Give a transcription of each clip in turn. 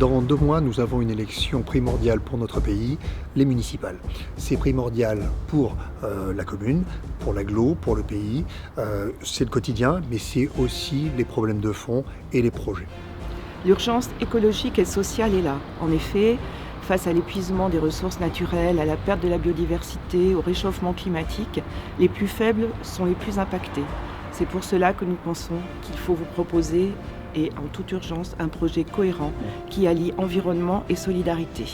Dans 2 mois, nous avons une élection primordiale pour notre pays, les municipales. C'est primordial pour la commune, pour l'agglo, pour le pays. C'est le quotidien, mais c'est aussi les problèmes de fond et les projets. L'urgence écologique et sociale est là. En effet, face à l'épuisement des ressources naturelles, à la perte de la biodiversité, au réchauffement climatique, les plus faibles sont les plus impactés. C'est pour cela que nous pensons qu'il faut vous proposer, et en toute urgence, un projet cohérent qui allie environnement et solidarité.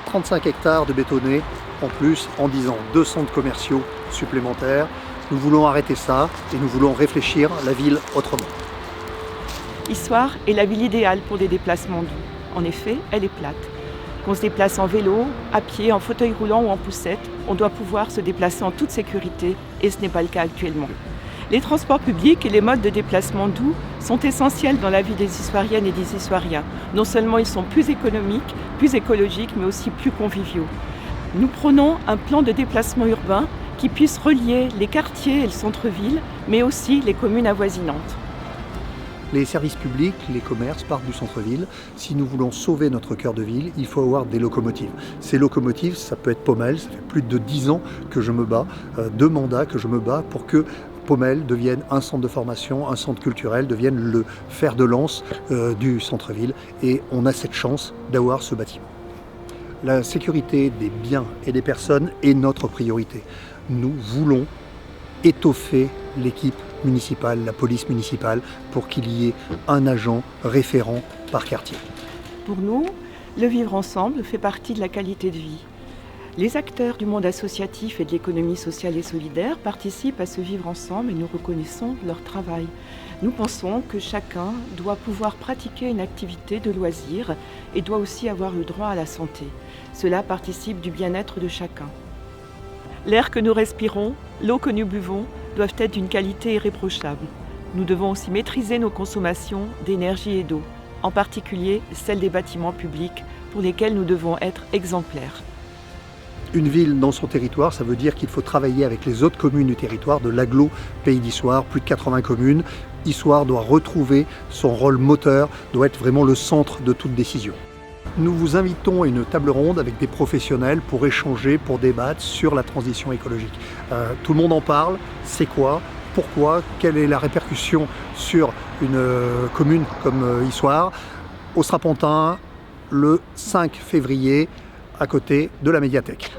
35 hectares de bétonné, en plus, en 10 ans, 2 centres commerciaux supplémentaires. Nous voulons arrêter ça et nous voulons réfléchir la ville autrement. Issoire est la ville idéale pour des déplacements doux. En effet, elle est plate. Qu'on se déplace en vélo, à pied, en fauteuil roulant ou en poussette, on doit pouvoir se déplacer en toute sécurité et ce n'est pas le cas actuellement. Les transports publics et les modes de déplacement doux sont essentiels dans la vie des Issoiriennes et des Issoiriens. Non seulement ils sont plus économiques, plus écologiques, mais aussi plus conviviaux. Nous prônons un plan de déplacement urbain qui puisse relier les quartiers et le centre-ville, mais aussi les communes avoisinantes. Les services publics, les commerces partent du centre-ville. Si nous voulons sauver notre cœur de ville, il faut avoir des locomotives. Ces locomotives, ça peut être Paumelle, ça fait plus de 10 ans que je me bats, 2 mandats que je me bats pour que Paumelle devienne un centre de formation, un centre culturel, devienne le fer de lance du centre-ville. Et on a cette chance d'avoir ce bâtiment. La sécurité des biens et des personnes est notre priorité. Nous voulons étoffer l'équipe municipale, la police municipale, pour qu'il y ait un agent référent par quartier. Pour nous, le vivre ensemble fait partie de la qualité de vie. Les acteurs du monde associatif et de l'économie sociale et solidaire participent à ce vivre ensemble et nous reconnaissons leur travail. Nous pensons que chacun doit pouvoir pratiquer une activité de loisir et doit aussi avoir le droit à la santé. Cela participe du bien-être de chacun. L'air que nous respirons, l'eau que nous buvons doivent être d'une qualité irréprochable. Nous devons aussi maîtriser nos consommations d'énergie et d'eau, en particulier celles des bâtiments publics pour lesquels nous devons être exemplaires. Une ville dans son territoire, ça veut dire qu'il faut travailler avec les autres communes du territoire, de l'agglo Pays d'Issoire, plus de 80 communes. Issoire doit retrouver son rôle moteur, doit être vraiment le centre de toute décision. Nous vous invitons à une table ronde avec des professionnels pour échanger, pour débattre sur la transition écologique. Tout le monde en parle, c'est quoi, pourquoi, quelle est la répercussion sur une commune comme Issoire, au Strapontin, le 5 février, à côté de la médiathèque.